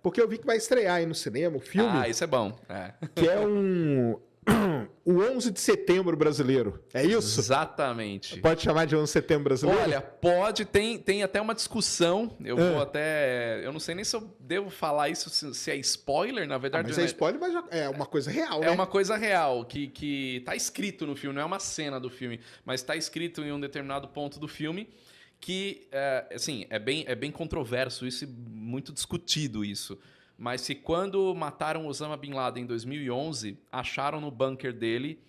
Porque eu vi que vai estrear aí no cinema o filme. Ah, isso é bom. É. Que é o 11 de setembro brasileiro. É isso? Exatamente. Pode chamar de 11 de setembro brasileiro? Olha, pode, tem até uma discussão. Eu vou até. Eu não sei nem se eu devo falar isso, se é spoiler, na verdade. Mas é spoiler, mas é uma coisa real, né? É uma coisa real, que tá escrito no filme, não é uma cena do filme, mas tá escrito em um determinado ponto do filme que, assim, é bem controverso isso e muito discutido isso. Mas que quando mataram Osama Bin Laden em 2011, acharam no bunker dele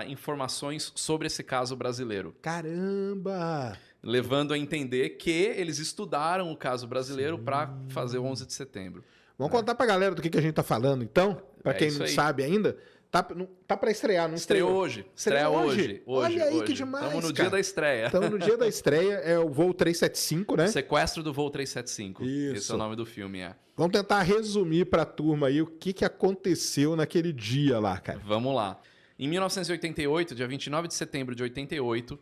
informações sobre esse caso brasileiro. Caramba! Levando a entender que eles estudaram o caso brasileiro para fazer o 11 de setembro. Vamos contar pra galera do que a gente tá falando, então? Pra quem não aí. sabe ainda. Tá pra estrear, não Estreou hoje. Estreia hoje. Olha aí que demais, Estamos no dia da estreia. Estamos no dia da estreia. É o voo 375, né? Sequestro do voo 375. Isso. Esse é o nome do filme, Vamos tentar resumir pra turma aí o que aconteceu naquele dia lá, cara. Vamos lá. Em 1988, dia 29 de setembro de 88,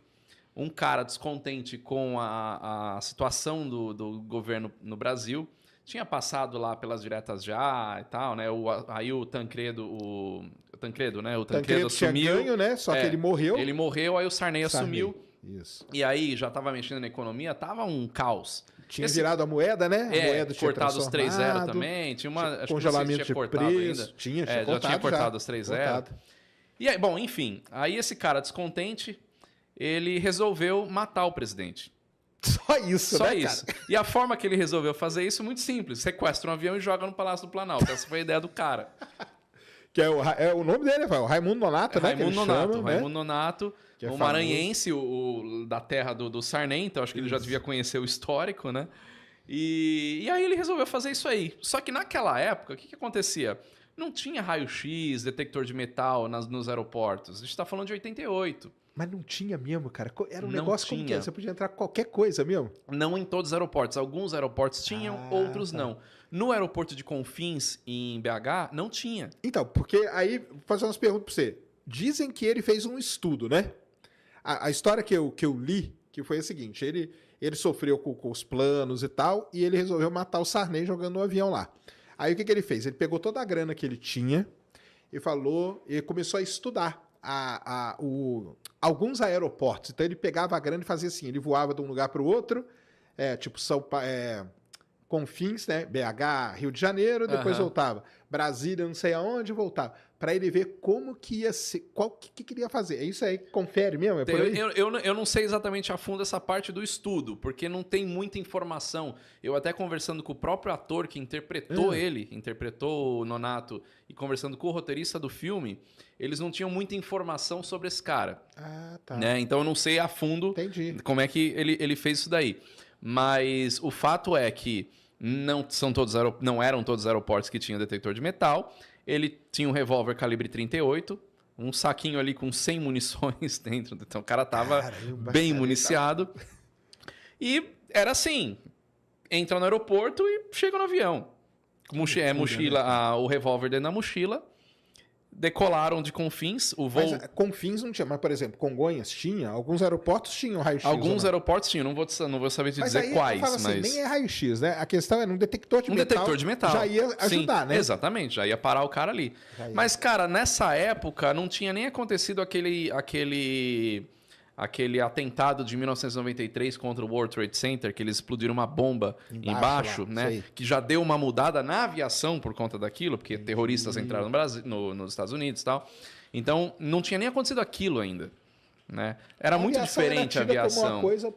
um cara descontente com a situação do governo no Brasil tinha passado lá pelas diretas já e tal, né? Aí o Tancredo, né? O Tancredo assumiu. Tinha ganho, né? Só que ele morreu. Ele morreu, aí o Sarney assumiu. Isso. E aí já tava mexendo na economia, tava um caos. Tinha virado a moeda, né? A moeda tinha cortado os 3-0 também. Tinha congelamento de preço. Ainda. Tinha já tinha cortado os 3-0. E aí, bom, enfim. Aí esse cara descontente, ele resolveu matar o presidente. Só isso, Só né, isso. cara? E a forma que ele resolveu fazer isso é muito simples. Sequestra um avião e joga no Palácio do Planalto. Essa foi a ideia do cara. Que é o nome dele, o Raimundo Nonato, né? Raimundo Nonato. Raimundo Nonato, que maranhense, da terra do Sarney. Então acho que ele já devia conhecer o histórico, né? E aí ele resolveu fazer isso aí. Só que naquela época, o que acontecia? Não tinha raio-x, detector de metal nos aeroportos. A gente está falando de 88. Mas não tinha mesmo, cara. Era um Não negócio tinha. como que era? Você podia entrar qualquer coisa mesmo? Não em todos os aeroportos. Alguns aeroportos tinham, outros não. No aeroporto de Confins, em BH, não tinha. Então, porque aí, vou fazer umas perguntas pra você. Dizem que ele fez um estudo, né? A história que eu li, que foi a seguinte, ele sofreu com os planos e tal, e ele resolveu matar o Sarney jogando no avião lá. Aí o que ele fez? Ele pegou toda a grana que ele tinha e começou a estudar alguns aeroportos. Então ele pegava a grana e fazia assim, ele voava de um lugar para o outro, tipo Confins, né? BH, Rio de Janeiro, depois voltava. Brasília, não sei aonde, voltava. Para ele ver como que ia ser, que queria fazer. É isso aí, confere mesmo? É por aí? Eu não sei exatamente a fundo essa parte do estudo, porque não tem muita informação. Eu até conversando com o próprio ator que interpretou interpretou o Nonato, e conversando com o roteirista do filme, eles não tinham muita informação sobre esse cara. Ah, tá. Né? Então eu não sei a fundo como é que ele fez isso daí. Mas o fato é que não eram todos os aeroportos que tinham detector de metal. Ele tinha um revólver calibre 38, um saquinho ali com 100 munições dentro. Então o cara tava bem municiado. E era assim, entra no aeroporto e chega no avião. Mochila, o revólver dentro da mochila. Decolaram de Confins, o voo... Mas Confins não tinha, mas, por exemplo, Congonhas tinha, alguns aeroportos tinham raio-x. Alguns aeroportos tinham, não vou saber te dizer quais, mas... Assim, nem é raio-x, né? A questão é num detector de metal. Detector de metal. Já ia ajudar, né? Exatamente, já ia parar o cara ali. Mas, cara, nessa época não tinha nem acontecido aquele atentado de 1993 contra o World Trade Center, que eles explodiram uma bomba embaixo, né? Sei. Que já deu uma mudada na aviação por conta daquilo, porque terroristas entraram no Brasil, nos Estados Unidos e tal. Então, não tinha nem acontecido aquilo ainda, né? Era muito diferente a aviação. Como uma coisa,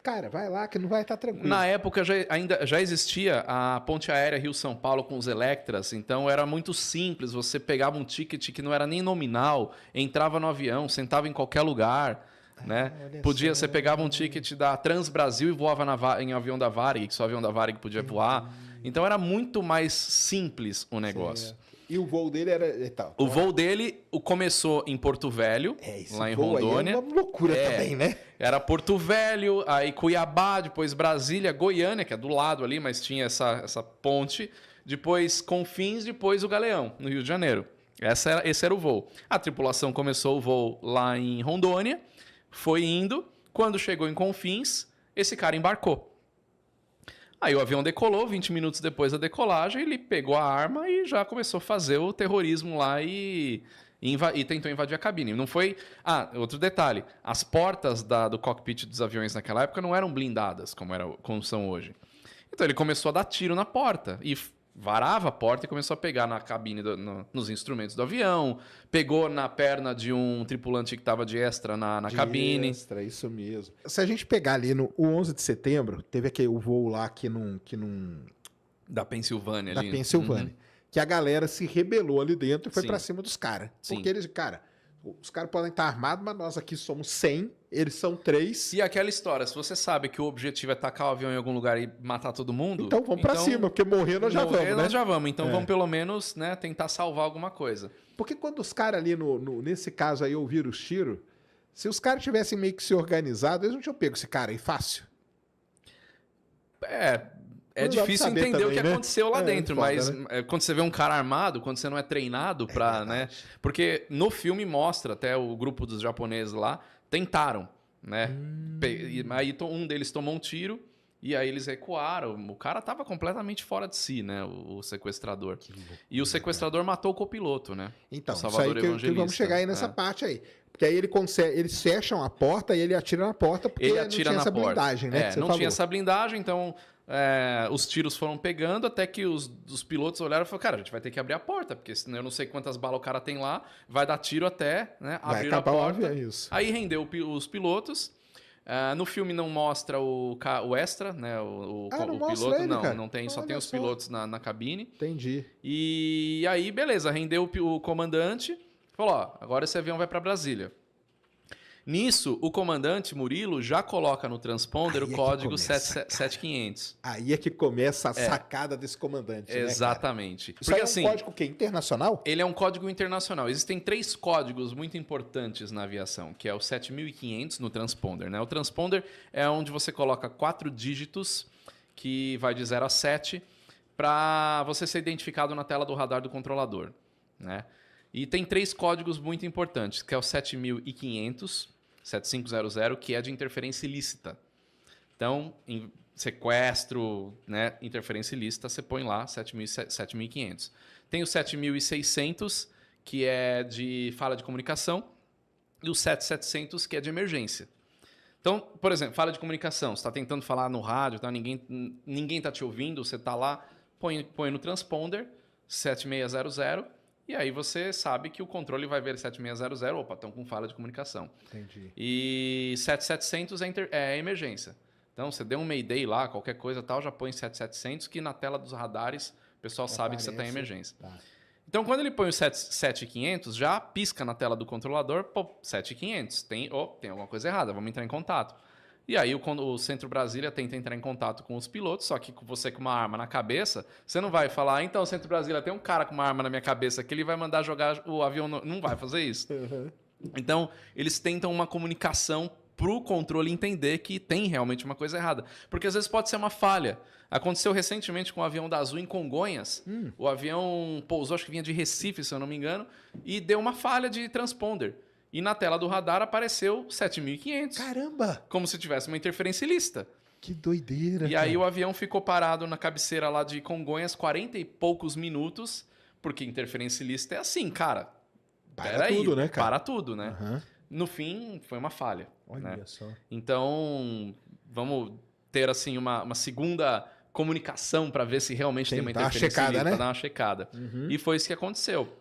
cara, vai lá que não vai estar tranquilo. Na época já existia a ponte aérea Rio-São Paulo com os Electras, então era muito simples. Você pegava um ticket que não era nem nominal, entrava no avião, sentava em qualquer lugar. Né? Você pegava um ticket da Transbrasil e voava em avião da Varig, que só o avião da Varig podia voar. Então era muito mais simples o negócio. E o voo dele era... O voo dele começou em Porto Velho, lá em Rondônia. Aí é uma loucura também, né? Era Porto Velho, aí Cuiabá, depois Brasília, Goiânia, que é do lado ali, mas tinha essa ponte. Depois Confins, depois o Galeão, no Rio de Janeiro. Esse era o voo. A tripulação começou o voo lá em Rondônia. Foi indo, quando chegou em Confins, esse cara embarcou. Aí o avião decolou, 20 minutos depois da decolagem, ele pegou a arma e já começou a fazer o terrorismo lá e tentou invadir a cabine. Não foi... outro detalhe. As portas do cockpit dos aviões naquela época não eram blindadas, como são hoje. Então ele começou a dar tiro na porta e varava a porta e começou a pegar na cabine, nos instrumentos do avião, pegou na perna de um tripulante que estava de extra na cabine. Extra, isso mesmo. Se a gente pegar ali o 11 de setembro, teve o voo lá da Pensilvânia. Da Pensilvânia. Que a galera se rebelou ali dentro e foi pra cima dos caras. Porque eles, os caras podem estar armados, mas nós aqui somos 100, eles são 3. E aquela história, se você sabe que o objetivo é tacar o avião em algum lugar e matar todo mundo... Então vamos pra cima, porque morrer nós já vamos, né? Nós já vamos, então vamos pelo menos, né, tentar salvar alguma coisa. Porque quando os caras ali, nesse caso aí, ouviram os tiros, se os caras tivessem meio que se organizado, eles não tinham pego esse cara aí fácil. É difícil entender também, o que aconteceu lá dentro, foda, mas né? Quando você vê um cara armado, quando você não é treinado pra, né? Porque no filme mostra, até o grupo dos japoneses lá, tentaram, né? Aí um deles tomou um tiro e aí eles recuaram. O cara tava completamente fora de si, né? O sequestrador. E o sequestrador matou o copiloto, né? Então, isso aí que vamos chegar aí nessa parte aí. Porque aí eles fecham a porta e ele atira na porta porque ele atira não tinha essa blindagem, né? Não tinha essa blindagem, então os tiros foram pegando até que os pilotos olharam e falaram, cara, a gente vai ter que abrir a porta, porque senão eu não sei quantas balas o cara tem lá, vai dar tiro até, né, abrir a porta. Aí rendeu os pilotos. No filme não mostra o extra, né? O piloto, ele, não tem, só tem os pilotos na cabine. Entendi. E aí, beleza, rendeu o comandante, falou, ó, agora esse avião vai para Brasília. Nisso, o comandante Murilo já coloca no transponder o código 7500. Aí é que começa a sacada desse comandante. Exatamente. Né, porque é um código que internacional? Ele é um código internacional. Existem 3 códigos muito importantes na aviação, que é o 7500 no transponder, né? O transponder é onde você coloca 4 dígitos, que vai de 0 a 7, para você ser identificado na tela do radar do controlador, né? E tem 3 códigos muito importantes, que é o 7500, 7500, que é de interferência ilícita. Então, em sequestro, né, interferência ilícita, você põe lá 7500. Tem o 7600, que é de falha de comunicação, e o 7700, que é de emergência. Então, por exemplo, falha de comunicação, você está tentando falar no rádio, tá? Ninguém está te ouvindo, você está lá, põe no transponder 7600, e aí você sabe que o controle vai ver 7600, opa, estão com falha de comunicação. Entendi. E 7700 é emergência. Então, você deu um mayday lá, qualquer coisa tal, já põe 7700, que na tela dos radares o pessoal sabe que você está em emergência. Tá. Então, quando ele põe o 7500, já pisca na tela do controlador, pô, 7500, tem alguma coisa errada, vamos entrar em contato. E aí o Centro Brasília tenta entrar em contato com os pilotos, só que você com uma arma na cabeça, você não vai falar, então, Centro Brasília, tem um cara com uma arma na minha cabeça que ele vai mandar jogar o avião... Não vai fazer isso. Uhum. Então, eles tentam uma comunicação para o controle entender que tem realmente uma coisa errada. Porque às vezes pode ser uma falha. Aconteceu recentemente com o avião da Azul em Congonhas. O avião pousou, acho que vinha de Recife, se eu não me engano, e deu uma falha de transponder. E na tela do radar apareceu 7500. Caramba! Como se tivesse uma interferência ilícita. Que doideira. E aí o avião ficou parado na cabeceira lá de Congonhas 40 e poucos minutos, porque interferência ilícita é assim, cara. Para tudo, né, cara? Para tudo, né? Uhum. No fim, foi uma falha. Olha né? só. Então, vamos ter assim uma segunda comunicação para ver se realmente tem uma interferência checada, ilícita, né? para dar uma checada. Uhum. E foi isso que aconteceu.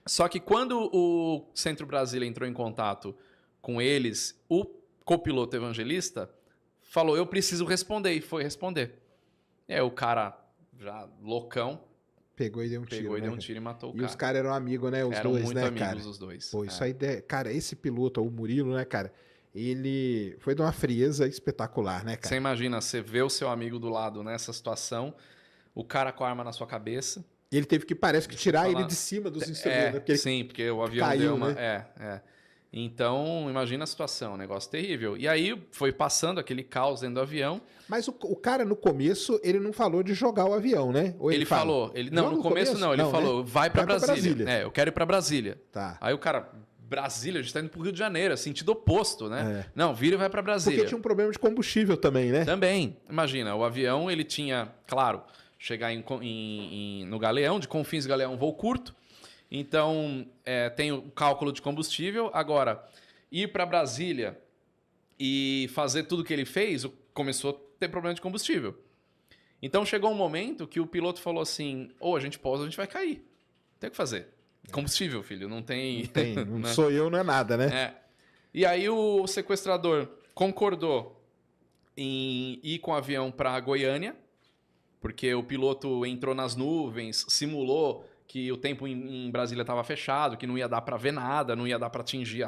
Só que quando o Centro Brasília entrou em contato com eles, o copiloto evangelista falou, eu preciso responder, e foi responder. E aí o cara, já loucão, pegou e deu um tiro, deu um tiro e matou o cara. E os caras eram amigos, né? Os eram dois, muito né, amigos, cara? os dois. Pô, isso aí... Cara, esse piloto, o Murilo, né, cara? Ele foi de uma frieza espetacular, né, cara? Você imagina, você vê o seu amigo do lado nessa situação, o cara com a arma na sua cabeça. Ele teve que, parece que, tirar ele de cima dos instrumentos, né? Porque sim, porque o avião caiu, deu uma... né? Então, imagina a situação, um negócio terrível. E aí foi passando aquele caos dentro do avião. Mas o cara, no começo, ele não falou de jogar o avião, né? Ou ele falou... Não, no começo não. Ele falou, né? vai pra Brasília. Eu quero ir pra Brasília. Tá. Aí o cara Brasília, a gente tá indo pro Rio de Janeiro, é sentido oposto, né? Não, vira e vai para Brasília. Porque tinha um problema de combustível também, né? Também. Imagina, o avião, ele tinha, claro, chegar no Galeão, de Confins Galeão, voo curto. Então, tem o cálculo de combustível. Agora, ir para Brasília e fazer tudo que ele fez, começou a ter problema de combustível. Então, chegou um momento que o piloto falou assim, ou a gente pousa, ou a gente vai cair. Não tem o que fazer. Combustível, filho, não tem... Não né? sou eu, não é nada, né? E aí o sequestrador concordou em ir com o avião para Goiânia, porque o piloto entrou nas nuvens, simulou que o tempo em Brasília estava fechado, que não ia dar para ver nada, não ia dar para atingir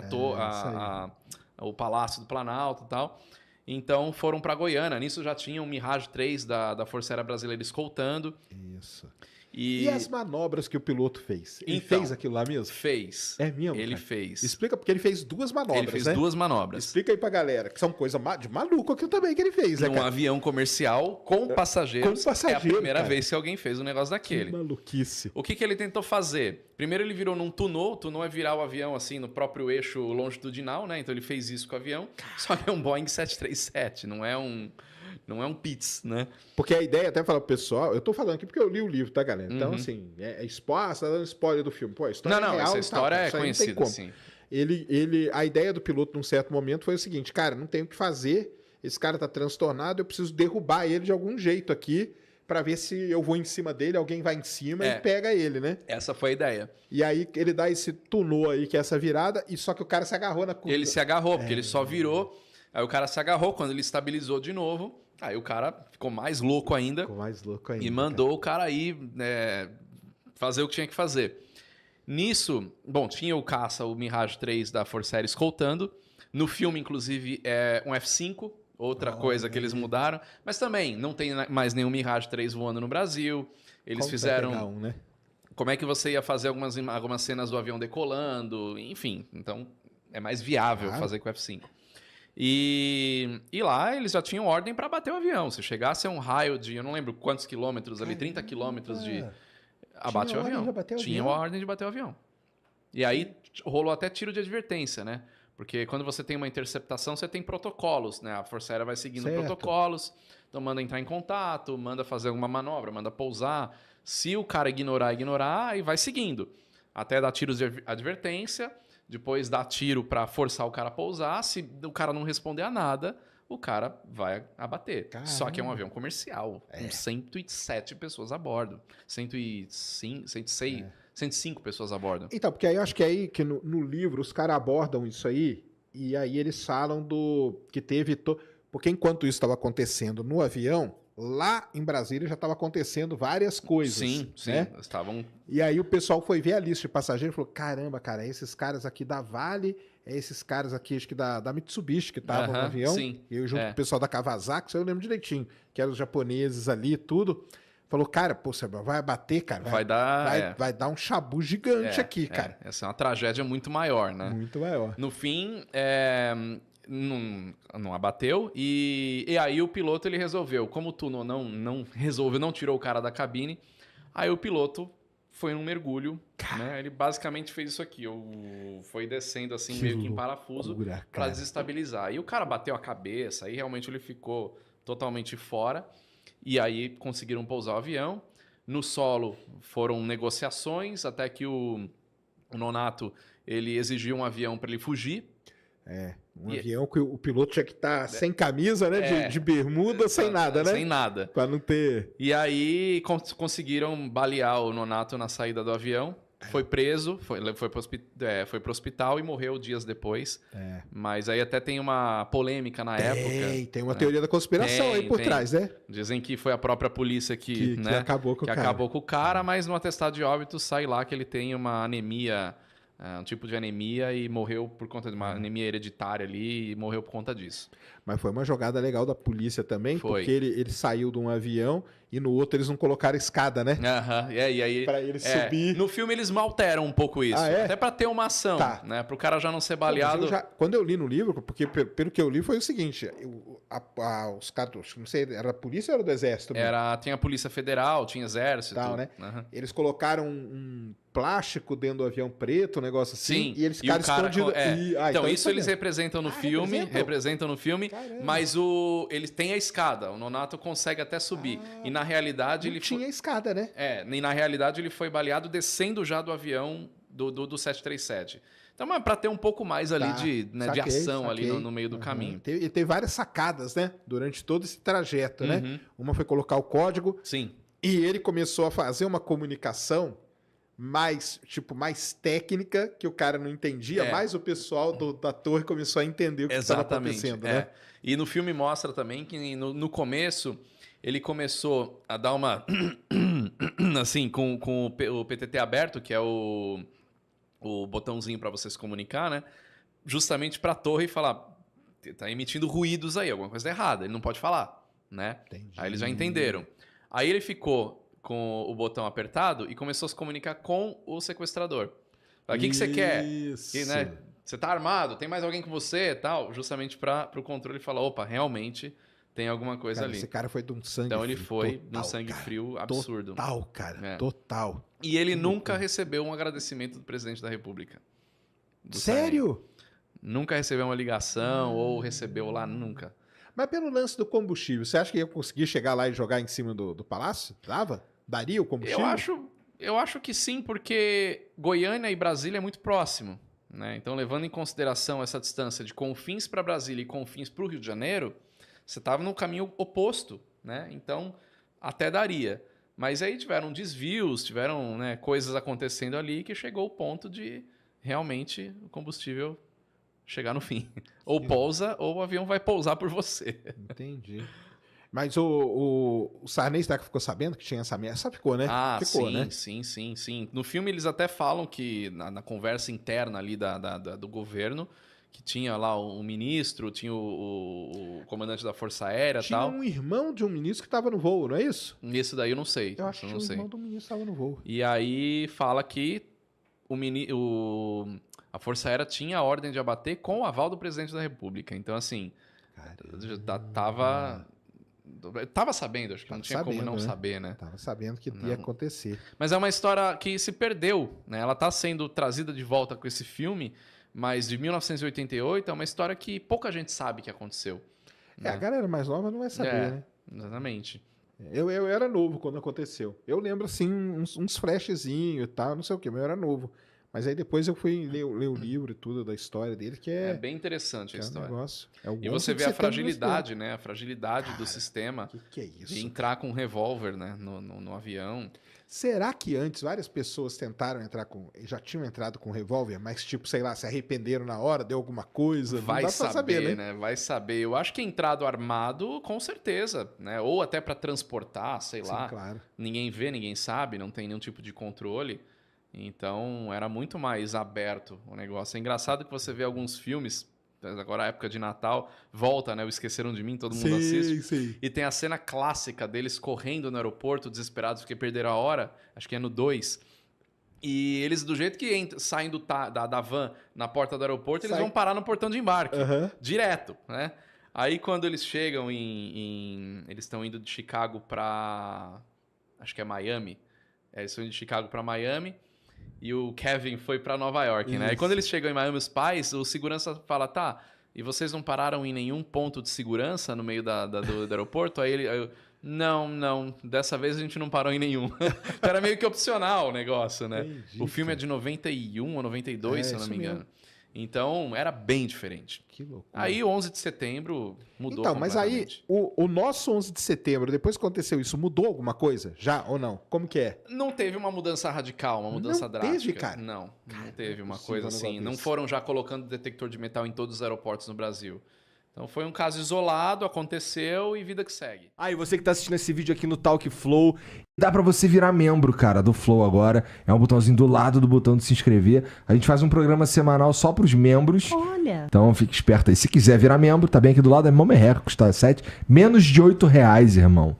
o Palácio do Planalto e tal. Então foram para Goiânia. Nisso já tinha um Mirage 3 da Força Aérea Brasileira escoltando. Isso. E as manobras que o piloto fez? Ele fez aquilo lá mesmo? Fez. É mesmo? Ele cara? fez. Explica, porque ele fez duas manobras, Ele fez né? duas manobras. Explica aí pra galera, que são coisa de maluco aquilo também que ele fez, né, Num cara? avião comercial com passageiros. Com passageiro, é a primeira cara. vez que alguém fez um negócio daquele. Que maluquice. O que ele tentou fazer? Primeiro ele virou num tunô. Tunô é virar o avião assim no próprio eixo longitudinal, né? Então ele fez isso com o avião. Só que é um Boeing 737, não é um Pitts, né? Porque a ideia, até falar pro pessoal, eu tô falando aqui porque eu li o livro, tá, galera? Então, assim, spoiler, tá dando spoiler do filme. Pô, a história é real. Essa história é isso aí não tem conhecida, como. sim. A ideia do piloto num certo momento foi o seguinte, cara, não tenho o que fazer, esse cara tá transtornado, eu preciso derrubar ele de algum jeito aqui pra ver se eu vou em cima dele, alguém vai em cima e pega ele, né? Essa foi a ideia. E aí ele dá esse tunô aí, que é essa virada, e só que o cara se agarrou na curva. Ele se agarrou, porque ele só virou, aí o cara se agarrou, quando ele estabilizou de novo, aí o cara ficou mais louco ainda. Ficou mais louco ainda. E mandou o cara ir fazer o que tinha que fazer. Nisso, bom, tinha o caça, o Mirage 3 da Força Aérea escoltando. No filme, inclusive, é um F-5, outra coisa que eles mudaram. Mas também, não tem mais nenhum Mirage 3 voando no Brasil. Eles fizeram... né? Como é que você ia fazer algumas cenas do avião decolando? Enfim, então é mais viável fazer com o F-5. E lá eles já tinham ordem para bater o avião. Se chegasse a um raio de, eu não lembro quantos quilômetros ali, 30 quilômetros de... Abate o avião. Tinha a ordem de bater o avião. E aí rolou até tiro de advertência, né? Porque quando você tem uma interceptação, você tem protocolos, né? A Força Aérea vai seguindo protocolos, então manda entrar em contato, manda fazer alguma manobra, manda pousar. Se o cara ignorar, aí vai seguindo. Até dar tiros de advertência, depois dar tiro para forçar o cara a pousar. Se o cara não responder a nada, o cara vai abater. Caramba. Só que é um avião comercial, com 107 pessoas a bordo. 105 pessoas a bordo. Então, porque aí eu acho que aí que no livro os caras abordam isso aí, e aí eles falam do que teve... Porque enquanto isso estava acontecendo no avião, lá em Brasília já estava acontecendo várias coisas. Sim, né? Estavam... E aí o pessoal foi ver a lista de passageiros e falou, caramba, cara, esses caras aqui da Vale, esses caras aqui, acho que da Mitsubishi, que estavam no avião. Sim, eu junto com o pessoal da Kawasaki, isso eu lembro direitinho, que eram os japoneses ali e tudo. Falou, cara, pô, você vai bater, cara. Vai dar um chabu gigante aqui, cara. Essa é uma tragédia muito maior, né? Muito maior. No fim, não abateu. E aí o piloto ele resolveu. Como o Tuno não resolveu, não tirou o cara da cabine, aí o piloto foi num mergulho, né? Ele basicamente fez isso aqui. Foi descendo assim, meio que em parafuso, para desestabilizar. E o cara bateu a cabeça, aí realmente ele ficou totalmente fora. E aí conseguiram pousar o avião. No solo foram negociações, até que o Nonato ele exigiu um avião para ele fugir. Avião que o piloto tinha que estar sem camisa, né? De bermuda, sem nada, né? Sem nada. Para não ter... E aí conseguiram balear o Nonato na saída do avião. Foi preso, foi pro hospital e morreu dias depois. Mas aí até tem uma polêmica na época. Tem uma teoria da conspiração aí por trás, né? Dizem que foi a própria polícia que acabou com o cara. Acabou com o cara, mas no atestado de óbito sai lá que ele tem uma anemia, um tipo de anemia e morreu por conta de uma anemia hereditária ali e morreu por conta disso. Mas foi uma jogada legal da polícia também, porque ele saiu de um avião E no outro eles não colocaram escada, né? E aí... Pra ele subir. No filme eles alteram um pouco isso. Até pra ter uma ação, né? Pro cara já não ser baleado. Quando eu li no livro, porque pelo que eu li foi o seguinte, os caras, não sei, era a polícia ou era do exército? Tinha a Polícia Federal, tinha exército. Tal, né? Eles colocaram um plástico dentro do avião preto, um negócio assim, e eles ficaram escondidos. Então isso eles representam no filme, Caramba. Mas eles têm a escada, o Nonato consegue até subir. E na realidade ele tinha escada, né? E na realidade ele foi baleado descendo já do avião do 737. Então, mas para ter um pouco mais ali de ação ali no meio do caminho. E tem várias sacadas, né? Durante todo esse trajeto, né? Uma foi colocar o código. Sim. E ele começou a fazer uma comunicação mais técnica, que o cara não entendia, mas o pessoal da torre começou a entender o que estava acontecendo, né? E no filme mostra também que no começo ele começou a dar uma assim, com o PTT aberto, que é o botãozinho para você se comunicar, né? Justamente para a torre falar, tá emitindo ruídos aí, alguma coisa errada, ele não pode falar, né? Entendi. Aí eles já entenderam. Aí ele ficou com o botão apertado e começou a se comunicar com o sequestrador. O que você quer? E, né, você tá armado? Tem mais alguém com você? Tal, justamente para o controle falar, opa, realmente tem alguma coisa ali. Esse cara foi de um sangue frio. Então ele foi de um sangue frio absurdo. Total, cara. Total. E ele nunca recebeu um agradecimento do presidente da República. Sério? Nunca recebeu uma ligação ou recebeu lá, nunca. Mas pelo lance do combustível, você acha que ia conseguir chegar lá e jogar em cima do palácio? Dava? Daria o combustível? Eu acho que sim, porque Goiânia e Brasília é muito próximo, né? Então, levando em consideração essa distância de Confins para Brasília e Confins para o Rio de Janeiro, você estava no caminho oposto, né? Então, até daria. Mas aí tiveram desvios, tiveram, né, coisas acontecendo ali que chegou ao ponto de realmente o combustível chegar no fim. Ou pousa, ou o avião vai pousar por você. Entendi. Mas o Sarney ficou sabendo que tinha essa ameaça? Ficou, né? Ficou, sim, né? sim. No filme eles até falam que, na conversa interna ali do governo, que tinha lá um ministro, tinha o comandante da Força Aérea e tal. Tinha um irmão de um ministro que estava no voo, não é isso? Isso daí eu não sei. Eu acho que o irmão do ministro estava no voo. E aí fala que a Força Aérea tinha a ordem de abater com o aval do presidente da República. Então, assim, tava sabendo, acho que não tinha como não saber, né? Tava sabendo que ia acontecer. Mas é uma história que se perdeu, né? Ela tá sendo trazida de volta com esse filme, mas de 1988 é uma história que pouca gente sabe que aconteceu. Né? A galera mais nova não vai saber, né? Exatamente. Eu era novo quando aconteceu. Eu lembro, assim, uns flashzinhos e tal, não sei o quê, mas eu era novo. Mas aí depois eu fui ler o livro e tudo da história dele, que é bem interessante a história. Um negócio. E você vê a fragilidade, né? A fragilidade do sistema que é isso? De entrar com um revólver, né? No avião. Será que antes várias pessoas tentaram já tinham entrado com revólver, mas tipo, sei lá, se arrependeram na hora, deu alguma coisa? Vai saber, né? Vai saber. Eu acho que entrado armado, com certeza, né? Ou até para transportar, sei lá. Claro. Ninguém vê, ninguém sabe, não tem nenhum tipo de controle. Então, era muito mais aberto o negócio. É engraçado que você vê alguns filmes, agora a época de Natal, volta, né? O Esqueceram de Mim, todo mundo assiste. Sim. E tem a cena clássica deles correndo no aeroporto, desesperados porque perderam a hora, acho que é no 2. E eles, do jeito que saem da van na porta do aeroporto, eles vão parar no portão de embarque, direto, né? Aí, quando eles chegam eles estão indo de Chicago para... acho que é Miami. Eles estão indo de Chicago para Miami. E o Kevin foi para Nova York, né? Isso. E quando eles chegam em Miami, os pais, o segurança fala, tá, e vocês não pararam em nenhum ponto de segurança no meio do aeroporto? Aí não, dessa vez a gente não parou em nenhum. Era meio que opcional o negócio, né? Entendi, o filme é de 91 ou 92, se eu não me engano. Mesmo. Então, era bem diferente. Que loucura. Aí, 11 de setembro, mudou Então, mas aí, o nosso 11 de setembro, depois que aconteceu isso, mudou alguma coisa? Já ou não? Como que é? Não teve uma mudança radical, uma mudança drástica. Teve, cara? Não teve uma coisa assim. Não foram já colocando detector de metal em todos os aeroportos no Brasil. Então foi um caso isolado, aconteceu e vida que segue. E você que tá assistindo esse vídeo aqui no Talk Flow, dá pra você virar membro, cara, do Flow agora. É um botãozinho do lado do botão de se inscrever. A gente faz um programa semanal só pros membros. Olha! Então fique esperto aí. Se quiser virar membro, tá bem aqui do lado, é mó merreca, custa menos de R$8, irmão.